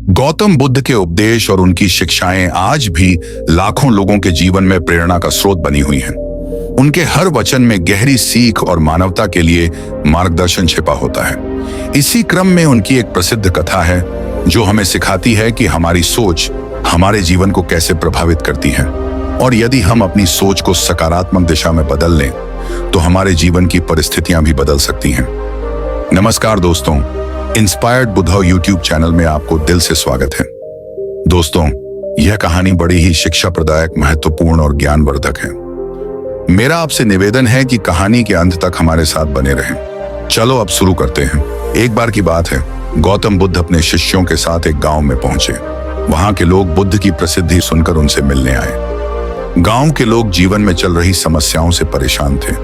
गौतम बुद्ध के उपदेश और उनकी शिक्षाएं आज भी लाखों लोगों के जीवन में प्रेरणा का स्रोत बनी हुई हैं। उनके हर वचन में गहरी सीख और मानवता के लिए मार्गदर्शन छिपा होता है। इसी क्रम में उनकी एक प्रसिद्ध कथा है जो हमें सिखाती है कि हमारी सोच हमारे जीवन को कैसे प्रभावित करती है, और यदि हम अपनी सोच को सकारात्मक दिशा में बदल लें तो हमारे जीवन की परिस्थितियां भी बदल सकती हैं। नमस्कार दोस्तों, इंस्पायर्ड बुद्धा यूट्यूब चैनल में आपको दिल से स्वागत है। दोस्तों, यह कहानी बड़ी ही शिक्षा प्रदायक, महत्वपूर्ण और ज्ञानवर्धक है। मेरा आपसे निवेदन है कि कहानी के अंत तक हमारे साथ बने रहें। चलो अब शुरू करते हैं। एक बार की बात है, गौतम बुद्ध अपने शिष्यों के साथ एक गांव में पहुंचे। वहां के लोग बुद्ध की प्रसिद्धि सुनकर उनसे मिलने आए। गांव के लोग जीवन में चल रही समस्याओं से परेशान थे।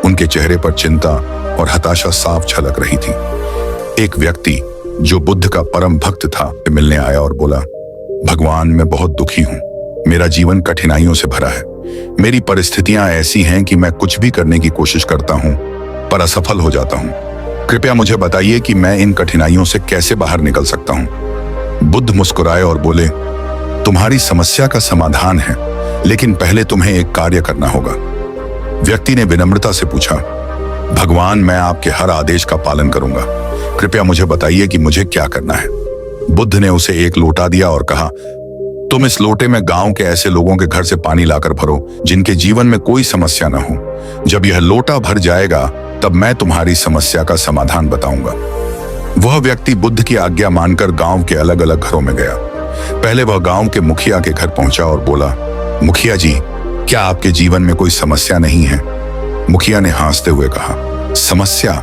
उनके चेहरे पर चिंता और हताशा साफ झलक रही थी। एक व्यक्ति जो बुद्ध का परम भक्त था मिलने आया और बोला, भगवान, मैं बहुत दुखी हूं। मेरा जीवन कठिनाइयों से भरा है। मेरी परिस्थितियां ऐसी हैं कि मैं कुछ भी करने की कोशिश करता हूं पर असफल हो जाता हूं। कृपया मुझे बताइए कि मैं इन कठिनाइयों से कैसे बाहर निकल सकता हूं। बुद्ध मुस्कुराए और बोले, तुम्हारी समस्या का समाधान है, लेकिन पहले तुम्हें एक कार्य करना होगा। व्यक्ति ने विनम्रता से पूछा, भगवान, मैं आपके हर आदेश का पालन करूंगा। कृपया मुझे बताइए कि मुझे क्या करना है। बुद्ध ने उसे एक लोटा दिया और कहा, तुम इस लोटे में गांव के ऐसे लोगों के घर से पानी लाकर भरो जिनके जीवन में कोई समस्या न हो। जब यह लोटा भर जाएगा तब मैं तुम्हारी समस्या का समाधान बताऊंगा। वह व्यक्ति बुद्ध की आज्ञा मानकर गांव के अलग अलग घरों में गया। पहले वह गांव के मुखिया के घर पहुंचा और बोला, मुखिया जी, क्या आपके जीवन में कोई समस्या नहीं है? मुखिया ने हंसते हुए कहा, समस्या?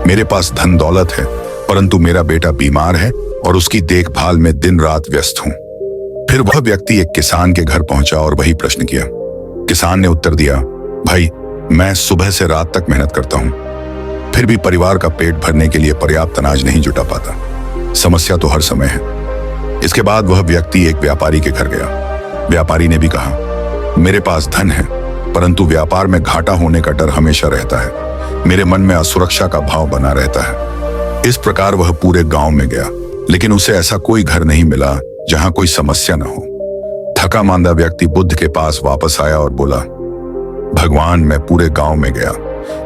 मेरे पास धन दौलत है, परंतु मेरा बेटा बीमार है और उसकी देखभाल में दिन रात व्यस्त हूं। फिर वह व्यक्ति एक किसान के घर पहुंचा और वही प्रश्न किया। किसान ने उत्तर दिया, भाई, मैं सुबह से रात तक मेहनत करता हूं, फिर भी परिवार का पेट भरने के लिए पर्याप्त अनाज नहीं जुटा पाता। समस्या तो हर समय है। इसके बाद वह व्यक्ति एक व्यापारी के घर गया। व्यापारी ने भी कहा, मेरे पास धन है, परंतु व्यापार में घाटा होने का डर हमेशा रहता है। मेरे मन में असुरक्षा का भाव बना रहता है। इस प्रकार वह पूरे गांव में गया, लेकिन उसे ऐसा कोई घर नहीं मिला जहां कोई समस्या न हो। थका मांदा व्यक्ति बुद्ध के पास वापस आया और बोला, भगवान, मैं पूरे गांव में गया,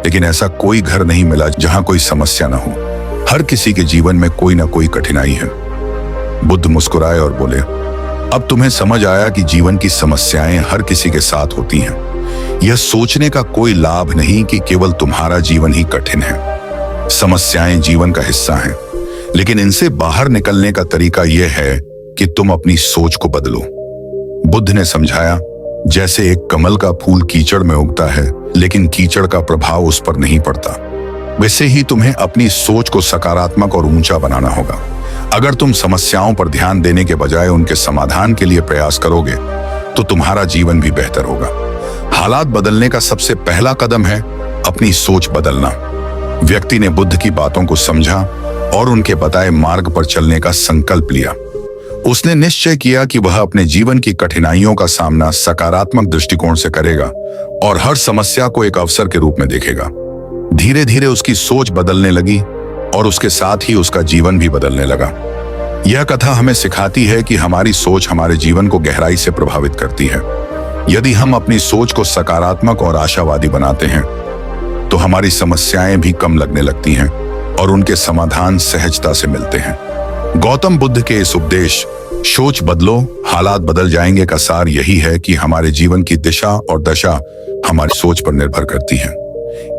लेकिन ऐसा कोई घर नहीं मिला जहां कोई समस्या न हो। हर किसी के जीवन में कोई ना कोई कठिनाई है। बुद्ध मुस्कुराए और बोले, अब तुम्हें समझ आया कि जीवन की समस्याएं हर किसी के साथ होती हैं। यह सोचने का कोई लाभ नहीं कि केवल तुम्हारा जीवन ही कठिन है। समस्याएं जीवन का हिस्सा हैं, लेकिन इनसे बाहर निकलने का तरीका यह है कि तुम अपनी सोच को बदलो। बुद्ध ने समझाया, जैसे एक कमल का फूल कीचड़ में उगता है, लेकिन कीचड़ का प्रभाव उस पर नहीं पड़ता, वैसे ही तुम्हें अपनी सोच को सकारात्मक और ऊंचा बनाना होगा। अगर तुम समस्याओं पर ध्यान देने के बजाय उनके समाधान के लिए प्रयास करोगे तो तुम्हारा जीवन भी बेहतर होगा। हालात बदलने का सबसे पहला कदम है अपनी सोच बदलना। व्यक्ति ने बुद्ध की बातों को समझा और उनके बताए मार्ग पर चलने का संकल्प लिया। उसने निश्चय किया कि वह अपने जीवन की कठिनाइयों का सामना सकारात्मक दृष्टिकोण से करेगा और हर समस्या को एक अवसर के रूप में देखेगा। धीरे धीरे उसकी सोच बदलने लगी और उसके साथ ही उसका जीवन भी बदलने लगा। यह कथा हमें सिखाती है कि हमारी सोच हमारे जीवन को गहराई से प्रभावित करती है। यदि हम अपनी सोच को सकारात्मक और आशावादी बनाते हैं तो हमारी समस्याएं भी कम लगने लगती हैं और उनके समाधान सहजता से मिलते हैं। गौतम बुद्ध के इस उपदेश, सोच बदलो, हालात बदल जाएंगे का सार यही है कि हमारे जीवन की दिशा और दशा हमारी सोच पर निर्भर करती है।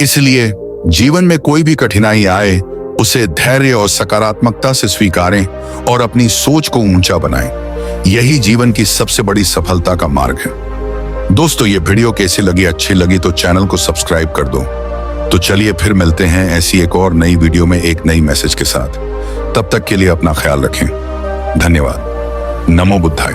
इसलिए जीवन में कोई भी कठिनाई आए, उसे धैर्य और सकारात्मकता से स्वीकारें और अपनी सोच को ऊंचा बनाएं। यही जीवन की सबसे बड़ी सफलता का मार्ग है। दोस्तों, ये वीडियो कैसी लगी? अच्छी लगी तो चैनल को सब्सक्राइब कर दो। तो चलिए फिर मिलते हैं ऐसी एक और नई वीडियो में एक नई मैसेज के साथ। तब तक के लिए अपना ख्याल रखें। धन्यवाद। नमो बुद्धाय।